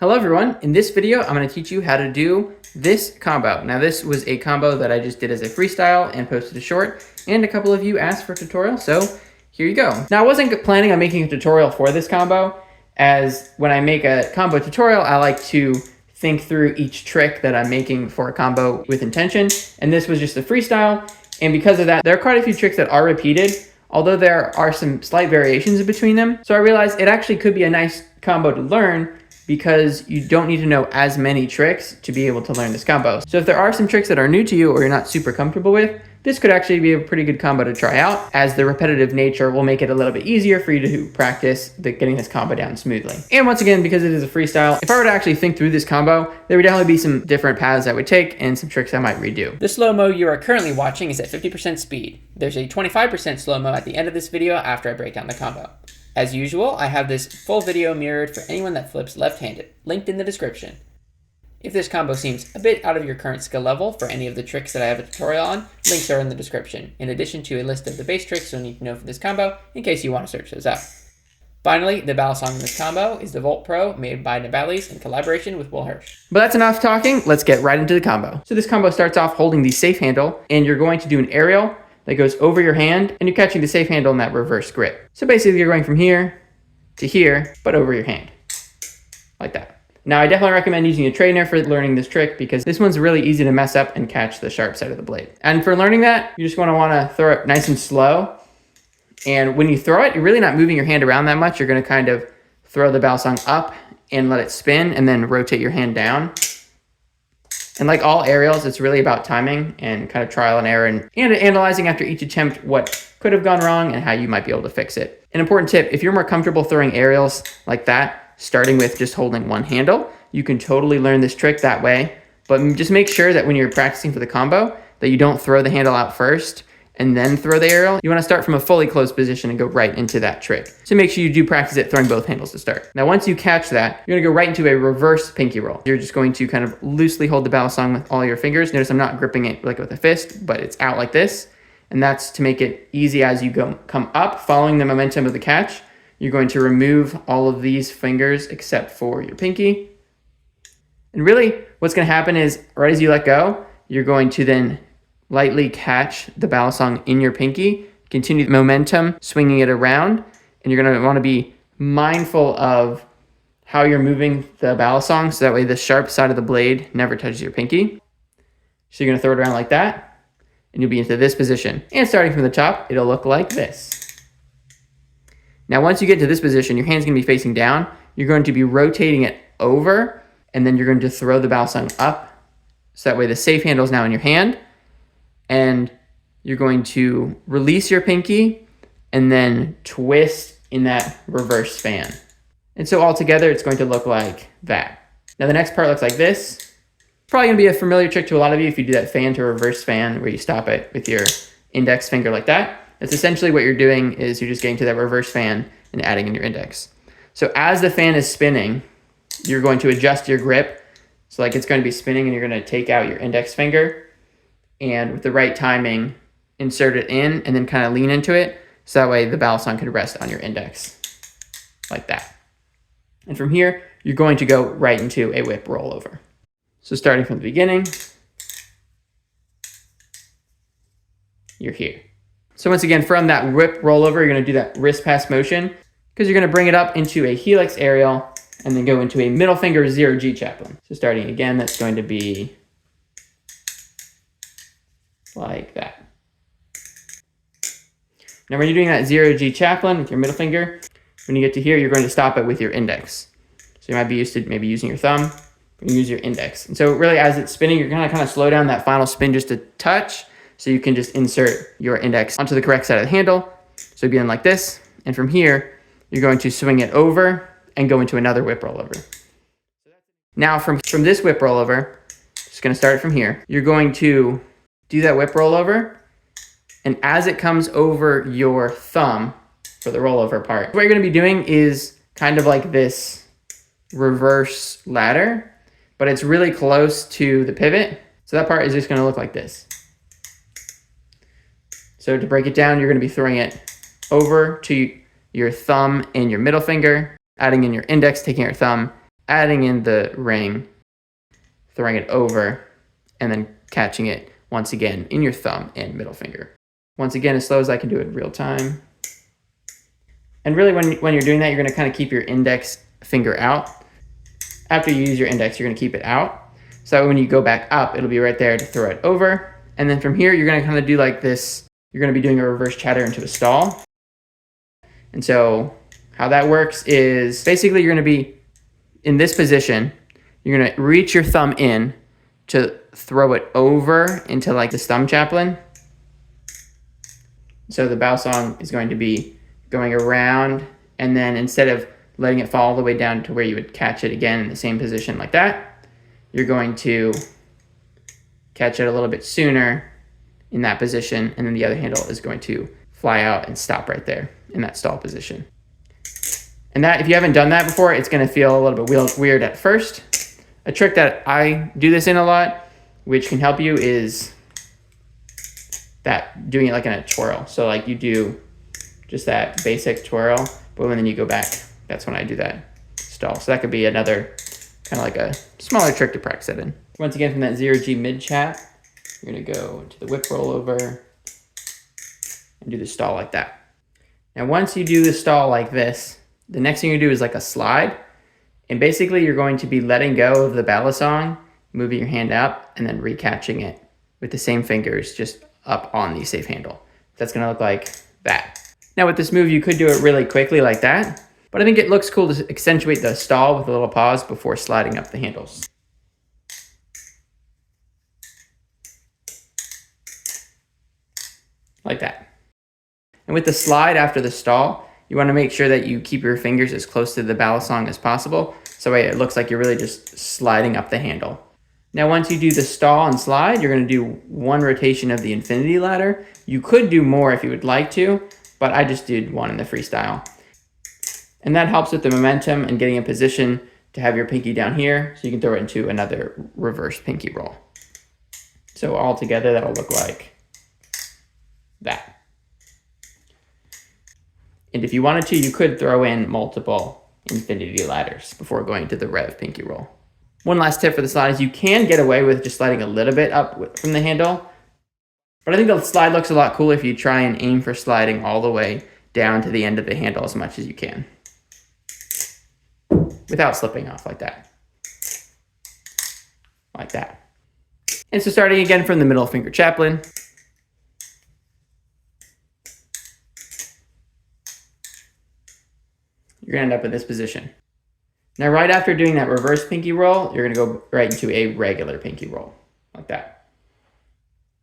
Hello everyone, in this video I'm going to teach you how to do this combo. Now this was a combo that I just did as a freestyle and posted a short, and a couple of you asked for a tutorial, so here you go. Now I wasn't planning on making a tutorial for this combo, as when I make a combo tutorial I like to think through each trick that I'm making for a combo with intention, and this was just a freestyle, and because of that there are quite a few tricks that are repeated, although there are some slight variations between them. So I realized it actually could be a nice combo to learn, because you don't need to know as many tricks to be able to learn this combo. So if there are some tricks that are new to you or you're not super comfortable with, this could actually be a pretty good combo to try out, as the repetitive nature will make it a little bit easier for you to practice getting this combo down smoothly. And once again, because it is a freestyle, if I were to actually think through this combo, there would definitely be some different paths I would take and some tricks I might redo. The slow-mo you are currently watching is at 50% speed. There's a 25% slow-mo at the end of this video after I break down the combo. As usual, I have this full video mirrored for anyone that flips left-handed, linked in the description. If this combo seems a bit out of your current skill level for any of the tricks that I have a tutorial on, links are in the description, in addition to a list of the base tricks you'll need to know for this combo in case you want to search those out. Finally, the Balisong in this combo is the Vulp Pro made by Nabalis in collaboration with Will Hirsch. But that's enough talking, let's get right into the combo. So this combo starts off holding the safe handle, and you're going to do an aerial that goes over your hand, and you're catching the safe handle in that reverse grip. So basically you're going from here to here, but over your hand, like that. Now I definitely recommend using a trainer for learning this trick, because this one's really easy to mess up and catch the sharp side of the blade. And for learning that, you just want to throw it nice and slow. And when you throw it, you're really not moving your hand around that much. You're going to kind of throw the Balisong up and let it spin, and then rotate your hand down. And like all aerials, it's really about timing and kind of trial and error, and analyzing after each attempt what could have gone wrong and how you might be able to fix it. An important tip, if you're more comfortable throwing aerials like that, starting with just holding one handle, you can totally learn this trick that way. But just make sure that when you're practicing for the combo, that you don't throw the handle out first and then throw the aerial. You want to start from a fully closed position and go right into that trick. So make sure you do practice it throwing both handles to start. Now once you catch that, you're going to go right into a reverse pinky roll. You're just going to kind of loosely hold the Balisong with all your fingers. Notice I'm not gripping it like with a fist, but it's out like this. And that's to make it easy as you come up, following the momentum of the catch. You're going to remove all of these fingers except for your pinky. And really what's going to happen is right as you let go, you're going to then lightly catch the Balisong in your pinky, continue the momentum, swinging it around, and you're going to want to be mindful of how you're moving the Balisong, so that way the sharp side of the blade never touches your pinky. So you're going to throw it around like that, and you'll be into this position. And starting from the top, it'll look like this. Now once you get to this position, your hand's going to be facing down. You're going to be rotating it over, and then you're going to throw the Balisong up, so that way the safe handle is now in your hand. And you're going to release your pinky and then twist in that reverse fan. And so all together, it's going to look like that. Now the next part looks like this. Probably gonna be a familiar trick to a lot of you if you do that fan to reverse fan, where you stop it with your index finger like that. That's essentially what you're doing, is you're just getting to that reverse fan and adding in your index. So as the fan is spinning, you're going to adjust your grip. So like it's going to be spinning, and you're going to take out your index finger, and with the right timing, insert it in and then kind of lean into it, so that way the Balisong could rest on your index, like that. And from here, you're going to go right into a whip rollover. So starting from the beginning, you're here. So once again, from that whip rollover, you're going to do that wrist pass motion, because you're going to bring it up into a Helix Aerial and then go into a middle finger 0G Chaplin. So starting again, that's going to be like that. Now when you're doing that 0G Chaplin with your middle finger, when you get to here, you're going to stop it with your index. So you might be used to maybe using your thumb, or you use your index. And so really as it's spinning, you're going to kind of slow down that final spin just a touch, so you can just insert your index onto the correct side of the handle. So you'd be in like this, and from here, you're going to swing it over and go into another whip rollover. Now from this whip rollover, just going to start it from here, you're going to do that whip rollover, and as it comes over your thumb for the rollover part, what you're going to be doing is kind of like this reverse ladder, but it's really close to the pivot. So that part is just going to look like this. So to break it down, you're going to be throwing it over to your thumb and your middle finger, adding in your index, taking your thumb, adding in the ring, throwing it over, and then catching it once again in your thumb and middle finger. Once again, as slow as I can do it in real time. And really when you're doing that, you're gonna kind of keep your index finger out. After you use your index, you're gonna keep it out. So when you go back up, it'll be right there to throw it over. And then from here, you're gonna kind of do like this. You're gonna be doing a reverse chatter into a stall. And so how that works is basically you're gonna be in this position. You're gonna reach your thumb in to throw it over into like this thumb Chaplin. So the Balisong is going to be going around, and then instead of letting it fall all the way down to where you would catch it again in the same position like that, you're going to catch it a little bit sooner in that position, and then the other handle is going to fly out and stop right there in that stall position. And that, if you haven't done that before, it's going to feel a little bit weird at first. A trick that I do this in a lot, which can help you, is that doing it like in a twirl. So like you do just that basic twirl, but then you go back. That's when I do that stall. So that could be another kind of like a smaller trick to practice it in. Once again, from that 0G mid chat, you're gonna go to the whip rollover and do the stall like that. Now, once you do the stall like this, the next thing you do is like a slide. And basically you're going to be letting go of the Balisong, moving your hand up, and then recatching it with the same fingers just up on the safe handle. That's gonna look like that. Now with this move, you could do it really quickly like that, but I think it looks cool to accentuate the stall with a little pause before sliding up the handles. Like that. And with the slide after the stall, you want to make sure that you keep your fingers as close to the Balisong as possible, so it looks like you're really just sliding up the handle. Now once you do the stall and slide, you're going to do one rotation of the infinity ladder. You could do more if you would like to, but I just did one in the freestyle. And that helps with the momentum and getting in position to have your pinky down here so you can throw it into another reverse pinky roll. So all together, that'll look like that. And if you wanted to, you could throw in multiple infinity ladders before going to the rev pinky roll. One last tip for the slide is you can get away with just sliding a little bit up from the handle, but I think the slide looks a lot cooler if you try and aim for sliding all the way down to the end of the handle as much as you can without slipping off like that. Like that. And so starting again from the middle finger Chaplin, you're gonna end up in this position. Now right after doing that reverse pinky roll, you're gonna go right into a regular pinky roll, like that.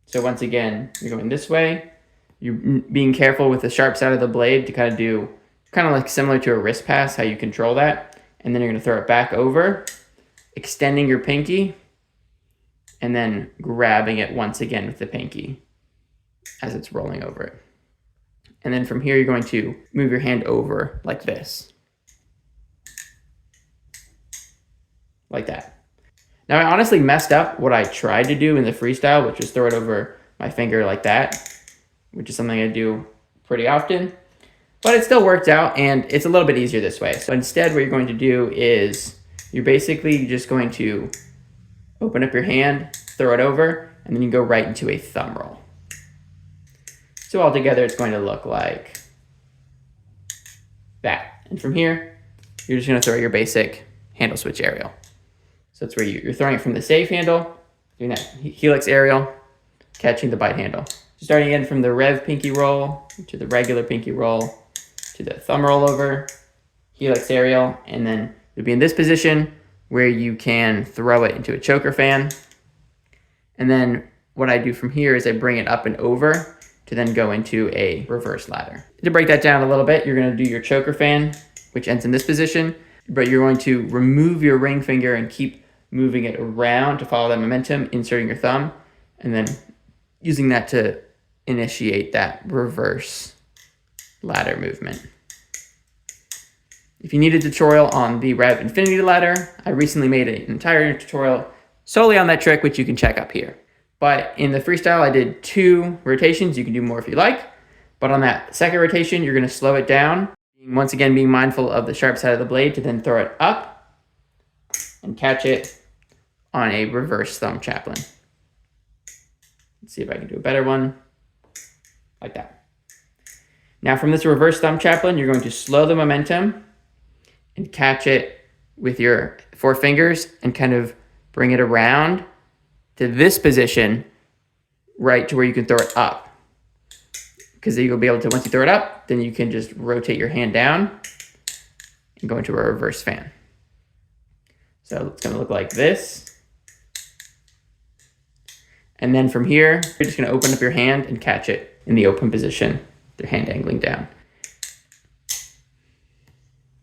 So once again, you're going this way. You're being careful with the sharp side of the blade to kind of do, kind of like similar to a wrist pass, how you control that. And then you're gonna throw it back over, extending your pinky, and then grabbing it once again with the pinky as it's rolling over it. And then from here, you're going to move your hand over like this. Like that. Now I honestly messed up what I tried to do in the freestyle, which was throw it over my finger like that, which is something I do pretty often, but it still worked out and it's a little bit easier this way. So instead what you're going to do is you're basically just going to open up your hand, throw it over, and then you go right into a thumb roll. So all together it's going to look like that. And from here, you're just gonna throw your basic handle switch aerial. So that's where you're throwing it from the safe handle, doing that Helix Aerial, catching the bite handle. So starting again from the rev pinky roll to the regular pinky roll to the thumb roll over, Helix Aerial, and then you'll be in this position where you can throw it into a choker fan. And then what I do from here is I bring it up and over to then go into a reverse ladder. To break that down a little bit, you're gonna do your choker fan, which ends in this position, but you're going to remove your ring finger and keep moving it around to follow that momentum, inserting your thumb, and then using that to initiate that reverse ladder movement. If you need a tutorial on the Rev Infinity ladder, I recently made an entire tutorial solely on that trick, which you can check up here. But in the freestyle, I did 2 rotations. You can do more if you like. But on that second rotation, you're gonna slow it down. Once again, being mindful of the sharp side of the blade to then throw it up, and catch it on a reverse thumb Chaplin. Let's see if I can do a better one, like that. Now from this reverse thumb Chaplin, you're going to slow the momentum and catch it with your 4 fingers and kind of bring it around to this position, right to where you can throw it up. Because you'll be able to, once you throw it up, then you can just rotate your hand down and go into a reverse fan. So it's gonna look like this. And then from here, you're just gonna open up your hand and catch it in the open position, your hand angling down.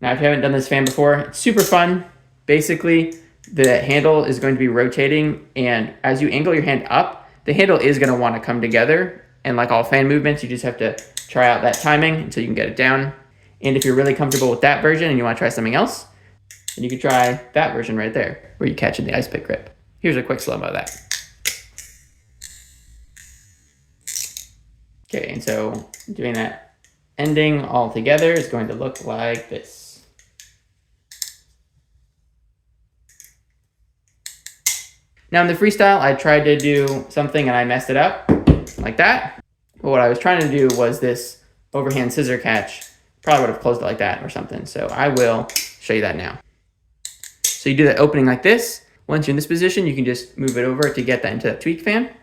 Now, if you haven't done this fan before, it's super fun. Basically, the handle is going to be rotating, and as you angle your hand up, the handle is gonna wanna come together. And like all fan movements, you just have to try out that timing until you can get it down. And if you're really comfortable with that version and you wanna try something else, then you can try that version right there, where you catch in the ice pick grip. Here's a quick slow-mo of that. Okay, and so doing that ending all together is going to look like this. Now in the freestyle, I tried to do something and I messed it up, like that. But what I was trying to do was this overhand scissor catch. Probably would have closed it like that or something. So I will show you that now. So you do that opening like this. Once you're in this position, you can just move it over to get that into that tweak fan.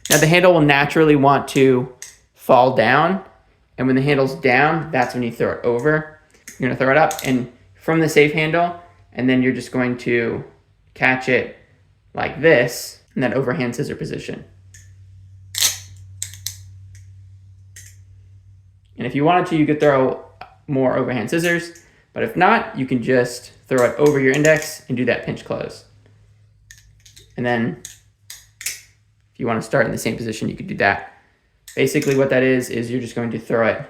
Now the handle will naturally want to fall down, and when the handle's down, that's when you throw it over. You're gonna throw it up and from the safe handle, and then you're just going to catch it like this in that overhand scissor position. And if you wanted to, you could throw more overhand scissors, but if not, you can just throw it over your index and do that pinch close. And then if you want to start in the same position, you could do that. Basically what that is you're just going to throw it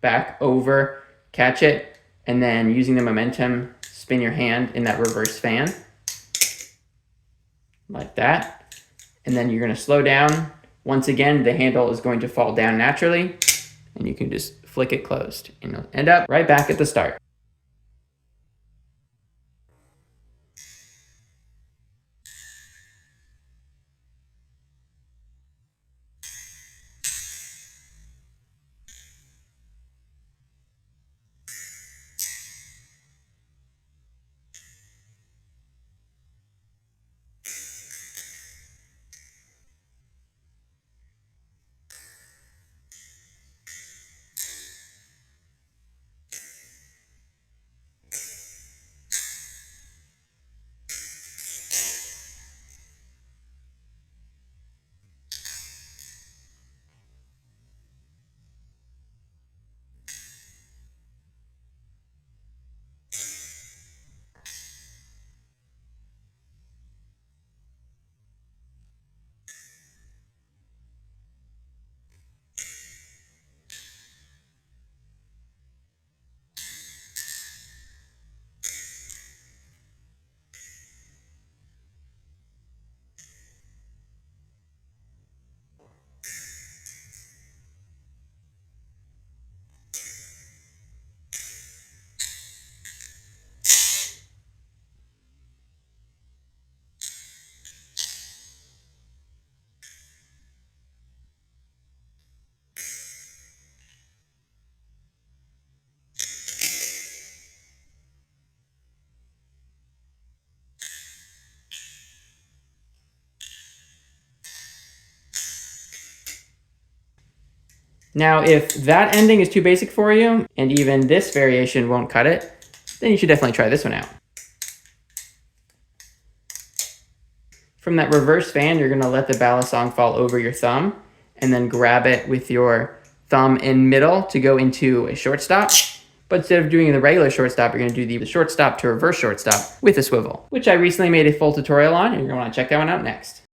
back over, catch it, and then using the momentum, spin your hand in that reverse fan, like that. And then you're going to slow down. Once again, the handle is going to fall down naturally, and you can just flick it closed, and you'll end up right back at the start. Now, if that ending is too basic for you, and even this variation won't cut it, then you should definitely try this one out. From that reverse fan, you're gonna let the balisong fall over your thumb, and then grab it with your thumb in middle to go into a shortstop. But instead of doing the regular shortstop, you're gonna do the shortstop to reverse shortstop with a swivel, which I recently made a full tutorial on, and you're gonna wanna check that one out next.